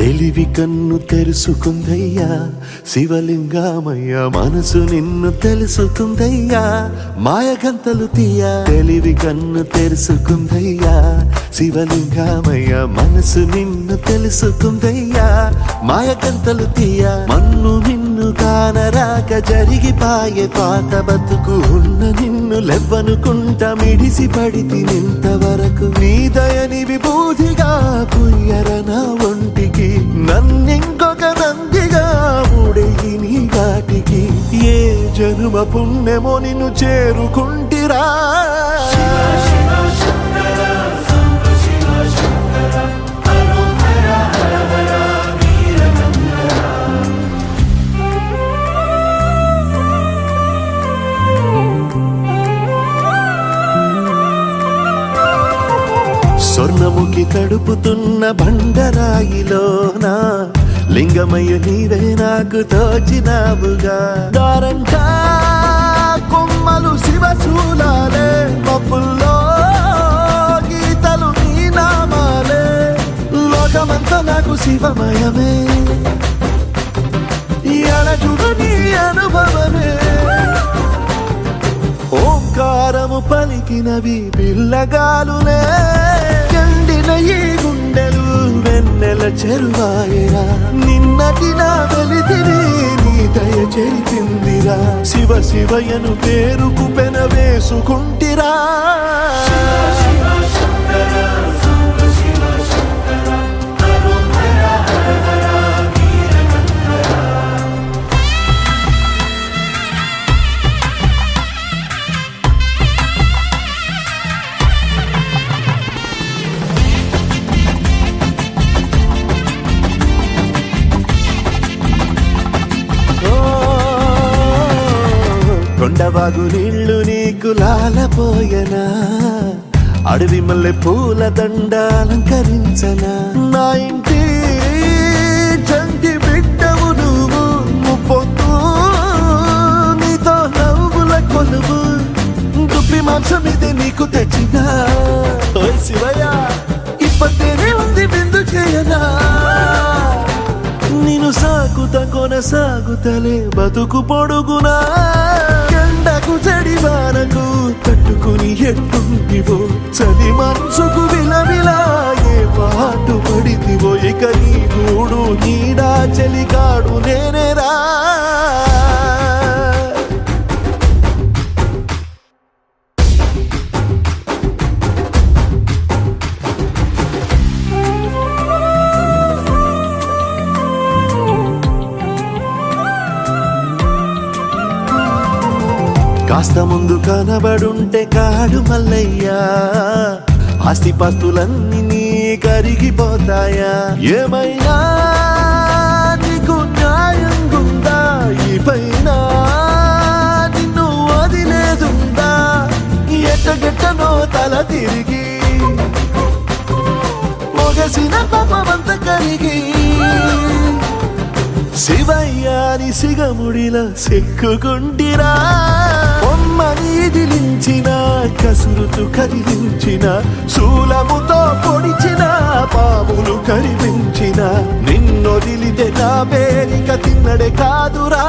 తెలివి కన్ను తెరుసుకుందయ్యా శివలింగమయ్య, మనసు నిన్ను తెలుసుకుందయ్యా మాయగంతలు తీయ. తెలివి కన్ను తెరుసుకుందయ్యా శివలింగమయ్య, మనసు నిన్ను తెలుసుకుందయ్యా మాయగంతలు తీయ. మన్ను నిన్ను కానరాక జరిగిపాయే పాత బతుకు, ఉన్న నిన్ను లెవ్వనుకుంట మిడిసి పడితి నింతవరకు. నీ దయని విభూతిగా పుయ్యర నా ఒంటికి, నన్నింకొక నందిగా ఊడెయ్యి నీ ఘాటికి. ఏ జనుమ పుణ్యమో నిన్ను చేరుకుంటిరా. స్వర్ణముఖి తడుపుతున్న బండరాయిలోనా లింగమయ్య నీవే నాకు తోచినావుగా. దారంటా కొమ్మలు శివశూలాలే, మబ్బుల్లో గీతలు నీ నామాలే. లోకమంతా నాకు శివమయమే, ఎడచుడు నీ అనుభవమే. ఓంకారము పలికినవి పిల్లగాలులే, ఎండిన ఈ గుండెలు వెన్నెల చెరువాయరా. నిన్నటి నా వెలితిని నీ దయ చెరిపిందిరా. శివ శివయను పేరుకు పెన వేసుకుంటిరా. కొండవాగు నీళ్లు నీకు లాలపోయనా, అడవి మల్లె పూల దండ అలంకరించనా. నా ఇంటి చంటి బిడ్డవు నువ్వు, ముప్పొద్దు నీతో నవ్వుల కొలువు. దుప్పి మాంసం ఇది నీకు తెచ్చినా. ఓయ్ శివయ్య ఇప్పటినే ఉంది బిందు చేయనా. నిన్ను సాగుత కొనసాగుతలే బతుకు పొడుగునా. ఎండకు చెడివానకు తట్టుకుని ఎట్టుంటివో, చలి మనసుకు విలవిలా ఏ పాటు పడితివో. ఇక నీ గూడు నీడా చెలికాడు నేనేరా. కాస్త ముందు కనబడుంటే కాడు మల్లయ్యా, ఆస్తిపాస్తులన్నీ నీ కరిగిపోతాయా. ఏమైనా నీకు న్యాయం గుందా, ఈ పైన నిన్ను వదిలేదుందా. ఎట్టగెట్టనో తల తిరిగి మొగసిన పాపమంత కరిగి. శివయ్యాని సిగముడిలా సిక్కుకుంటిరా. బొమ్మని దిలించిన కసురుతూ కదిలించిన, శూలముతో పొడిచిన పాములు కరిపించిన. నిన్నొదిలితే నా పేరిక తిన్నడే కాదురా.